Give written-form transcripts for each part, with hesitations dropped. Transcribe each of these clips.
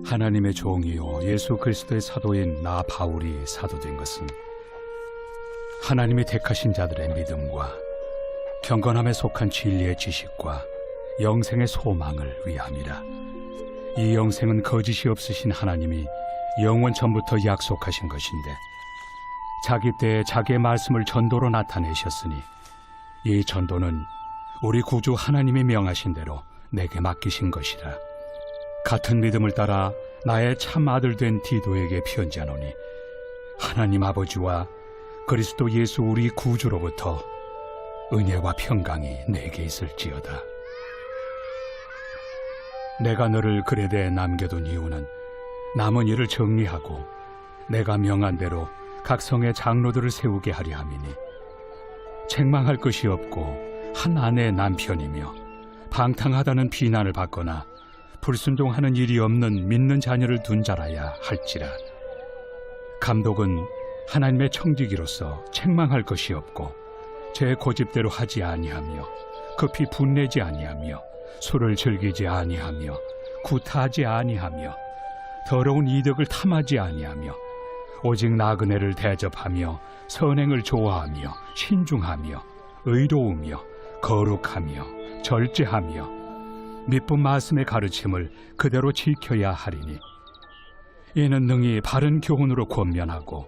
하나님의 종이요 예수 그리스도의 사도인 나 바울이 사도된 것은 하나님이 택하신 자들의 믿음과 경건함에 속한 진리의 지식과 영생의 소망을 위함이라. 이 영생은 거짓이 없으신 하나님이 영원 전부터 약속하신 것인데 자기 때에 자기의 말씀을 전도로 나타내셨으니 이 전도는 우리 구주 하나님이 명하신 대로 내게 맡기신 것이라. 같은 믿음을 따라 나의 참 아들 된 디도에게 편지하노니 하나님 아버지와 그리스도 예수 우리 구주로부터 은혜와 평강이 내게 있을지어다. 내가 너를 그레데에 남겨둔 이유는 남은 일을 정리하고 내가 명한 대로 각 성의 장로들을 세우게 하려 함이니 책망할 것이 없고 한 아내의 남편이며 방탕하다는 비난을 받거나 불순종하는 일이 없는 믿는 자녀를 둔 자라야 할지라. 감독은 하나님의 청지기로서 책망할 것이 없고 제 고집대로 하지 아니하며 급히 분내지 아니하며 술을 즐기지 아니하며 구타하지 아니하며 더러운 이득을 탐하지 아니하며 오직 나그네를 대접하며 선행을 좋아하며 신중하며 의로우며 거룩하며 절제하며 미쁜 말씀의 가르침을 그대로 지켜야 하리니 이는 능히 바른 교훈으로 권면하고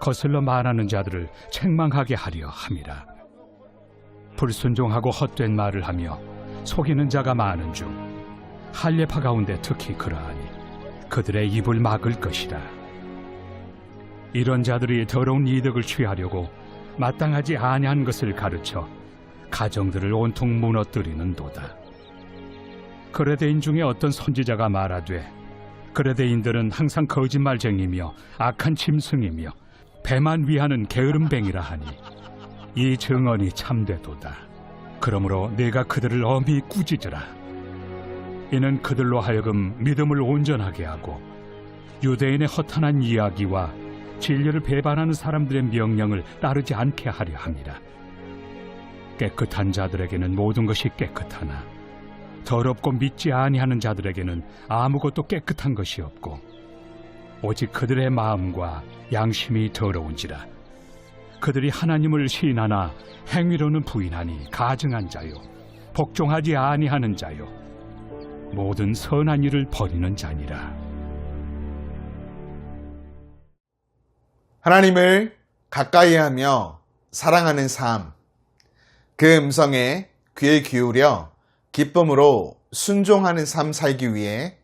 거슬러 말하는 자들을 책망하게 하려 함이라. 불순종하고 헛된 말을 하며 속이는 자가 많은 중 할례파 가운데 특히 그러하니 그들의 입을 막을 것이라. 이런 자들이 더러운 이득을 취하려고 마땅하지 아니한 것을 가르쳐 가정들을 온통 무너뜨리는도다. 그레데인 중에 어떤 선지자가 말하되 그레데인들은 항상 거짓말쟁이며 악한 짐승이며 배만 위하는 게으름뱅이라 하니 이 증언이 참되도다. 그러므로 네가 그들을 엄히 꾸짖으라. 이는 그들로 하여금 믿음을 온전하게 하고 유대인의 허탄한 이야기와 진리를 배반하는 사람들의 명령을 따르지 않게 하려 함이라. 깨끗한 자들에게는 모든 것이 깨끗하나 더럽고 믿지 아니하는 자들에게는 아무것도 깨끗한 것이 없고 오직 그들의 마음과 양심이 더러운지라. 그들이 하나님을 시인하나 행위로는 부인하니 가증한 자요 복종하지 아니하는 자요 모든 선한 일을 버리는 자니라. 하나님을 가까이하며 사랑하는 삶, 그 음성에 귀를 기울여 기쁨으로 순종하는 삶 살기 위해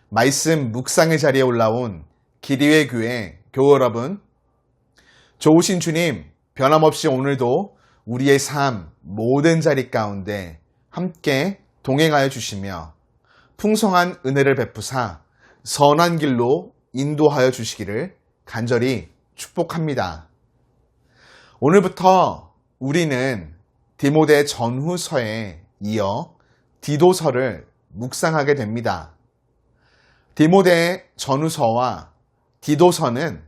말씀 묵상의 자리에 올라온 기리회 교회 교우 여러분, 좋으신 주님 변함없이 오늘도 우리의 삶 모든 자리 가운데 함께 동행하여 주시며 풍성한 은혜를 베푸사 선한 길로 인도하여 주시기를 간절히 축복합니다. 오늘부터 우리는 디모데 전후서에 이어 디도서를 묵상하게 됩니다. 디모데 전후서와 디도서는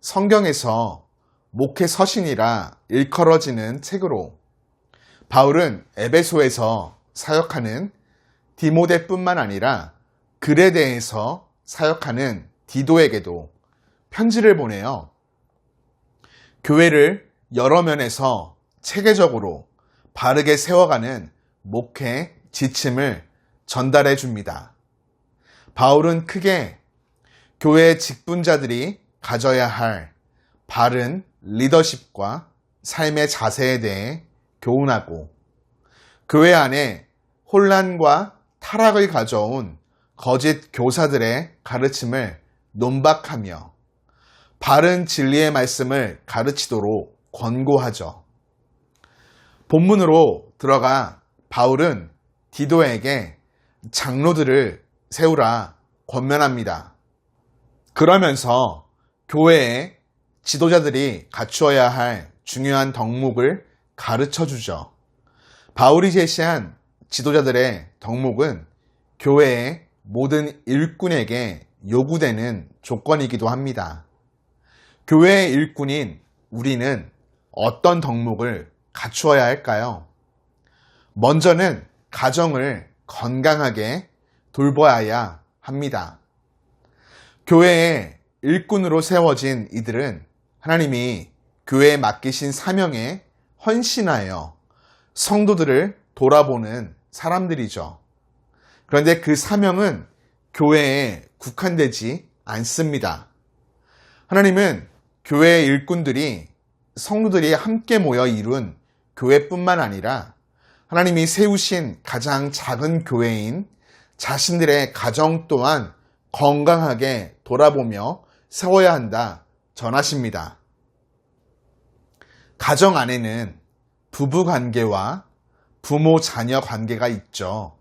성경에서 목회 서신이라 일컬어지는 책으로 바울은 에베소에서 사역하는 디모데뿐만 아니라 그레데에서 사역하는 디도에게도 편지를 보내요. 교회를 여러 면에서 체계적으로 바르게 세워가는 목회 지침을 전달해 줍니다. 바울은 크게 교회 직분자들이 가져야 할 바른 리더십과 삶의 자세에 대해 교훈하고 교회 안에 혼란과 타락을 가져온 거짓 교사들의 가르침을 논박하며 바른 진리의 말씀을 가르치도록 권고하죠. 본문으로 들어가 바울은 디도에게 장로들을 세우라 권면합니다. 그러면서 교회의 지도자들이 갖추어야 할 중요한 덕목을 가르쳐 주죠. 바울이 제시한 지도자들의 덕목은 교회의 모든 일꾼에게 요구되는 조건이기도 합니다. 교회의 일꾼인 우리는 어떤 덕목을 갖추어야 할까요? 먼저는 가정을 건강하게 돌보아야 합니다. 교회의 일꾼으로 세워진 이들은 하나님이 교회에 맡기신 사명에 헌신하여 성도들을 돌아보는 사람들이죠. 그런데 그 사명은 교회에 국한되지 않습니다. 하나님은 교회의 일꾼들이 성도들이 함께 모여 이룬 교회뿐만 아니라 하나님이 세우신 가장 작은 교회인 자신들의 가정 또한 건강하게 돌아보며 세워야 한다 전하십니다. 가정 안에는 부부 관계와 부모 자녀 관계가 있죠.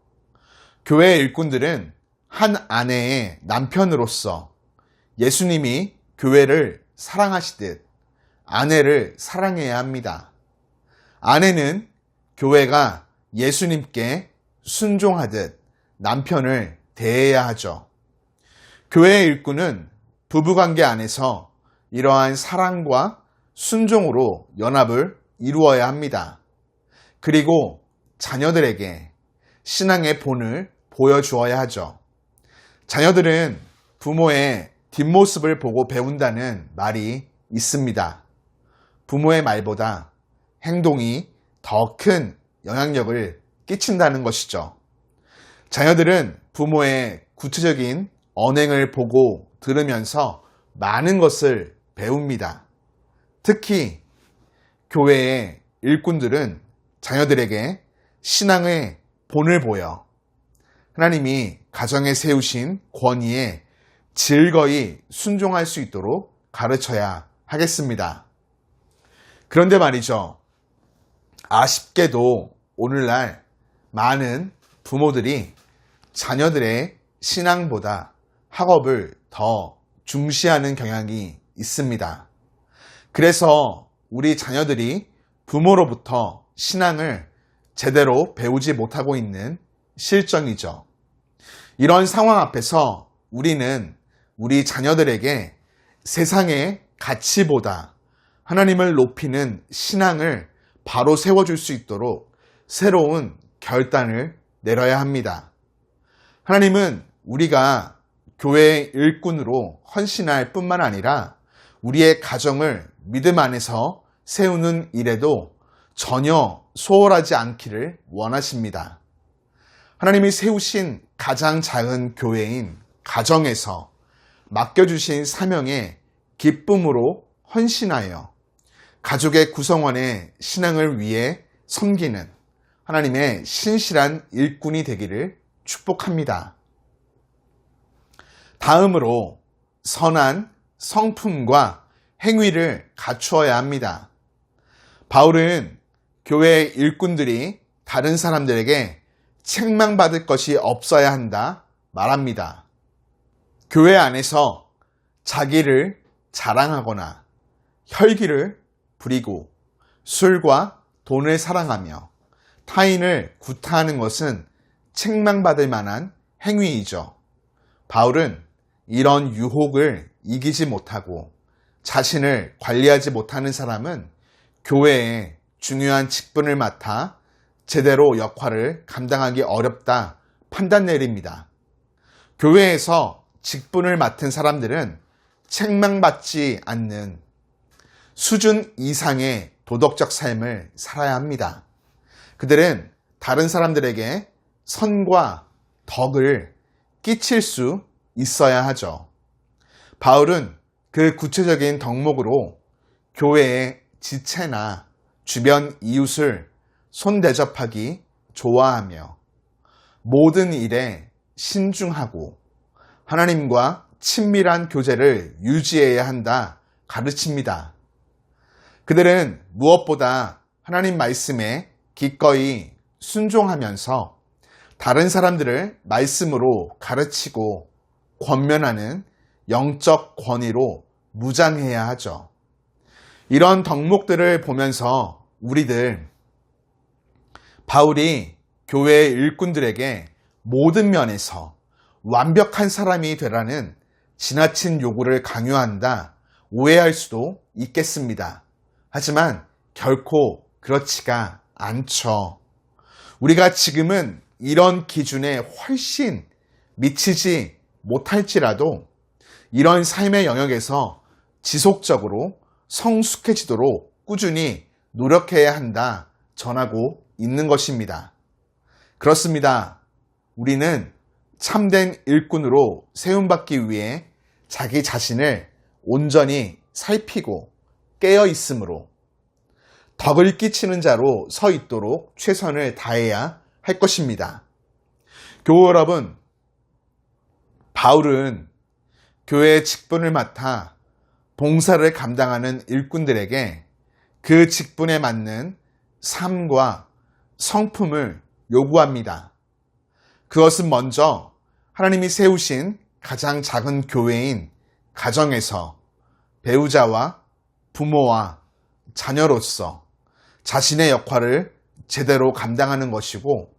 교회의 일꾼들은 한 아내의 남편으로서 예수님이 교회를 사랑하시듯 아내를 사랑해야 합니다. 아내는 교회가 예수님께 순종하듯 남편을 대해야 하죠. 교회의 일꾼은 부부관계 안에서 이러한 사랑과 순종으로 연합을 이루어야 합니다. 그리고 자녀들에게 신앙의 본을 보여주어야 하죠. 자녀들은 부모의 뒷모습을 보고 배운다는 말이 있습니다. 부모의 말보다 행동이 더 큰 영향력을 끼친다는 것이죠. 자녀들은 부모의 구체적인 언행을 보고 들으면서 많은 것을 배웁니다. 특히 교회의 일꾼들은 자녀들에게 신앙의 본을 보여 하나님이 가정에 세우신 권위에 즐거이 순종할 수 있도록 가르쳐야 하겠습니다. 그런데 말이죠. 아쉽게도 오늘날 많은 부모들이 자녀들의 신앙보다 학업을 더 중시하는 경향이 있습니다. 그래서 우리 자녀들이 부모로부터 신앙을 제대로 배우지 못하고 있는 실정이죠. 이런 상황 앞에서 우리는 우리 자녀들에게 세상의 가치보다 하나님을 높이는 신앙을 바로 세워줄 수 있도록 새로운 결단을 내려야 합니다. 하나님은 우리가 교회의 일꾼으로 헌신할 뿐만 아니라 우리의 가정을 믿음 안에서 세우는 일에도 전혀 소홀하지 않기를 원하십니다. 하나님이 세우신 가장 작은 교회인 가정에서 맡겨주신 사명에 기쁨으로 헌신하여 가족의 구성원의 신앙을 위해 섬기는 하나님의 신실한 일꾼이 되기를 축복합니다. 다음으로 선한 성품과 행위를 갖추어야 합니다. 바울은 교회 일꾼들이 다른 사람들에게 책망받을 것이 없어야 한다 말합니다. 교회 안에서 자기를 자랑하거나 혈기를 부리고 술과 돈을 사랑하며 타인을 구타하는 것은 책망받을 만한 행위이죠. 바울은 이런 유혹을 이기지 못하고 자신을 관리하지 못하는 사람은 교회에 중요한 직분을 맡아 제대로 역할을 감당하기 어렵다 판단 내립니다. 교회에서 직분을 맡은 사람들은 책망받지 않는 수준 이상의 도덕적 삶을 살아야 합니다. 그들은 다른 사람들에게 선과 덕을 끼칠 수 있어야 하죠. 바울은 그 구체적인 덕목으로 교회의 지체나 주변 이웃을 손대접하기 좋아하며 모든 일에 신중하고 하나님과 친밀한 교제를 유지해야 한다 가르칩니다. 그들은 무엇보다 하나님 말씀에 기꺼이 순종하면서 다른 사람들을 말씀으로 가르치고 권면하는 영적 권위로 무장해야 하죠. 이런 덕목들을 보면서 우리들 바울이 교회의 일꾼들에게 모든 면에서 완벽한 사람이 되라는 지나친 요구를 강요한다 오해할 수도 있겠습니다. 하지만 결코 그렇지가 않죠. 우리가 지금은 이런 기준에 훨씬 미치지 못할지라도 이런 삶의 영역에서 지속적으로 성숙해지도록 꾸준히 노력해야 한다 전하고 있는 것입니다. 그렇습니다. 우리는 참된 일꾼으로 세움받기 위해 자기 자신을 온전히 살피고 깨어 있으므로 덕을 끼치는 자로 서 있도록 최선을 다해야 할 것입니다. 교우 여러분, 바울은 교회의 직분을 맡아 봉사를 감당하는 일꾼들에게 그 직분에 맞는 삶과 성품을 요구합니다. 그것은 먼저 하나님이 세우신 가장 작은 교회인 가정에서 배우자와 부모와 자녀로서 자신의 역할을 제대로 감당하는 것이고,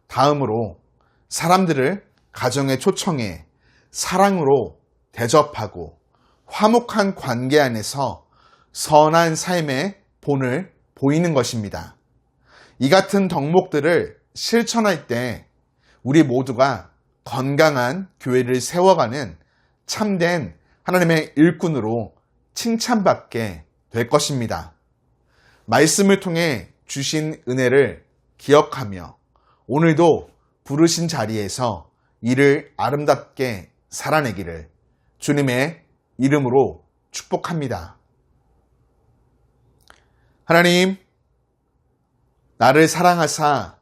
다음으로 사람들을 가정에 초청해 사랑으로 대접하고 화목한 관계 안에서 선한 삶의 본을 보이는 것입니다. 이 같은 덕목들을 실천할 때 우리 모두가 건강한 교회를 세워가는 참된 하나님의 일꾼으로 칭찬받게 될 것입니다. 말씀을 통해 주신 은혜를 기억하며 오늘도 부르신 자리에서 이를 아름답게 살아내기를 주님의 이름으로 축복합니다. 하나님, 나를 사랑하사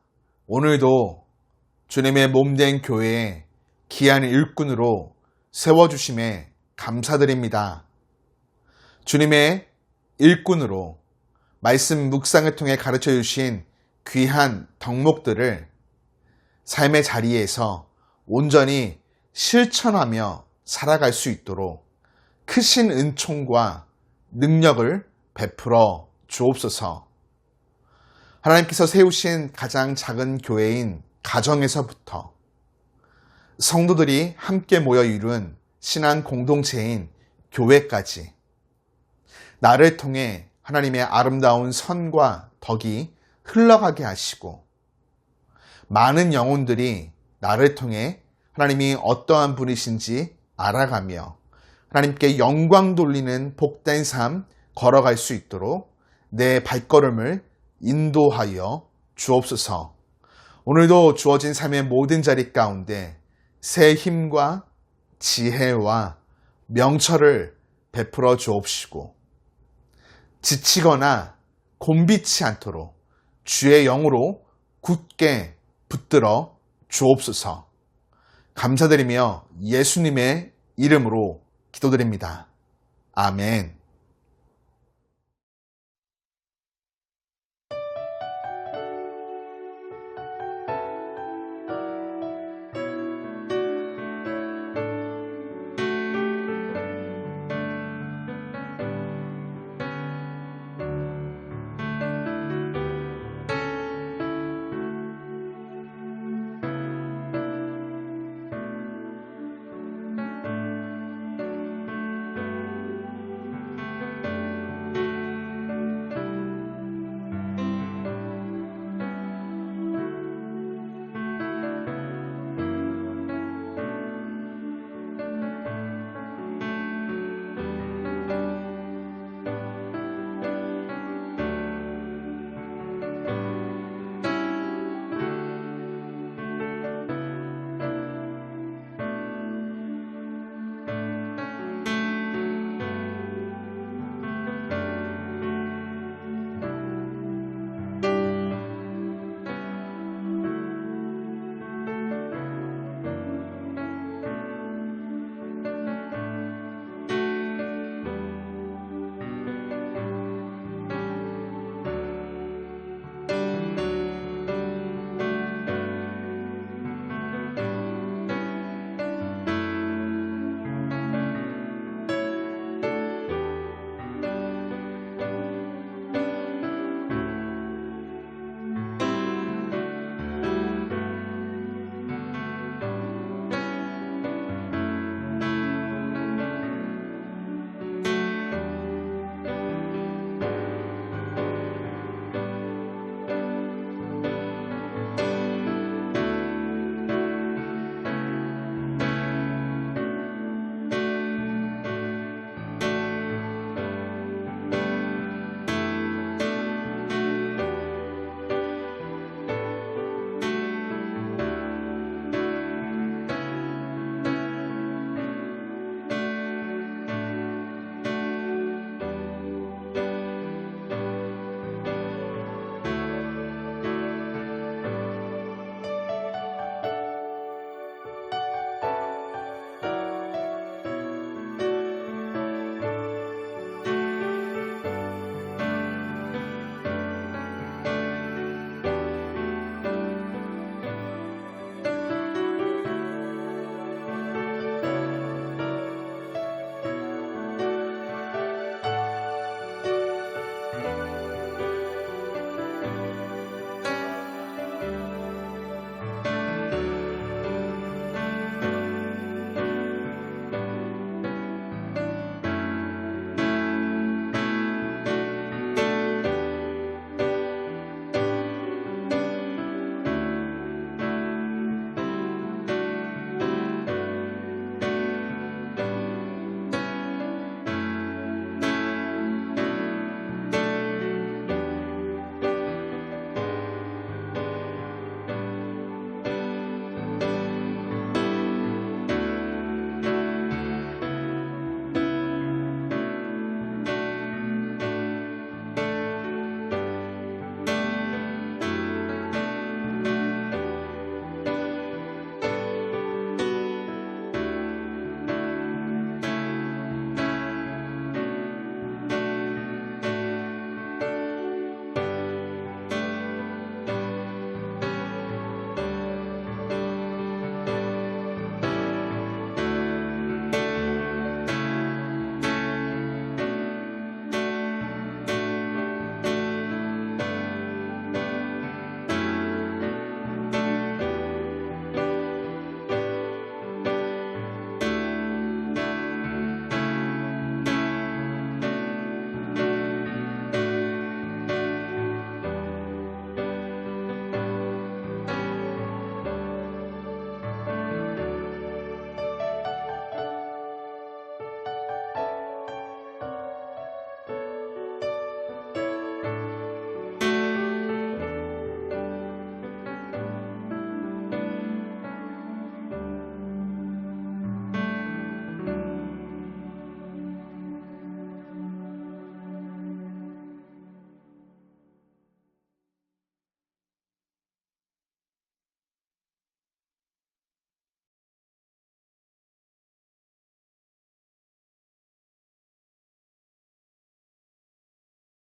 오늘도 주님의 몸된 교회에 귀한 일꾼으로 세워주심에 감사드립니다. 주님의 일꾼으로 말씀 묵상을 통해 가르쳐 주신 귀한 덕목들을 삶의 자리에서 온전히 실천하며 살아갈 수 있도록 크신 은총과 능력을 베풀어 주옵소서. 하나님께서 세우신 가장 작은 교회인 가정에서부터 성도들이 함께 모여 이룬 신앙 공동체인 교회까지 나를 통해 하나님의 아름다운 선과 덕이 흘러가게 하시고 많은 영혼들이 나를 통해 하나님이 어떠한 분이신지 알아가며 하나님께 영광 돌리는 복된 삶 걸어갈 수 있도록 내 발걸음을 인도하여 주옵소서. 오늘도 주어진 삶의 모든 자리 가운데 새 힘과 지혜와 명철을 베풀어 주옵시고 지치거나 곤비치 않도록 주의 영으로 굳게 붙들어 주옵소서. 감사드리며 예수님의 이름으로 기도드립니다. 아멘.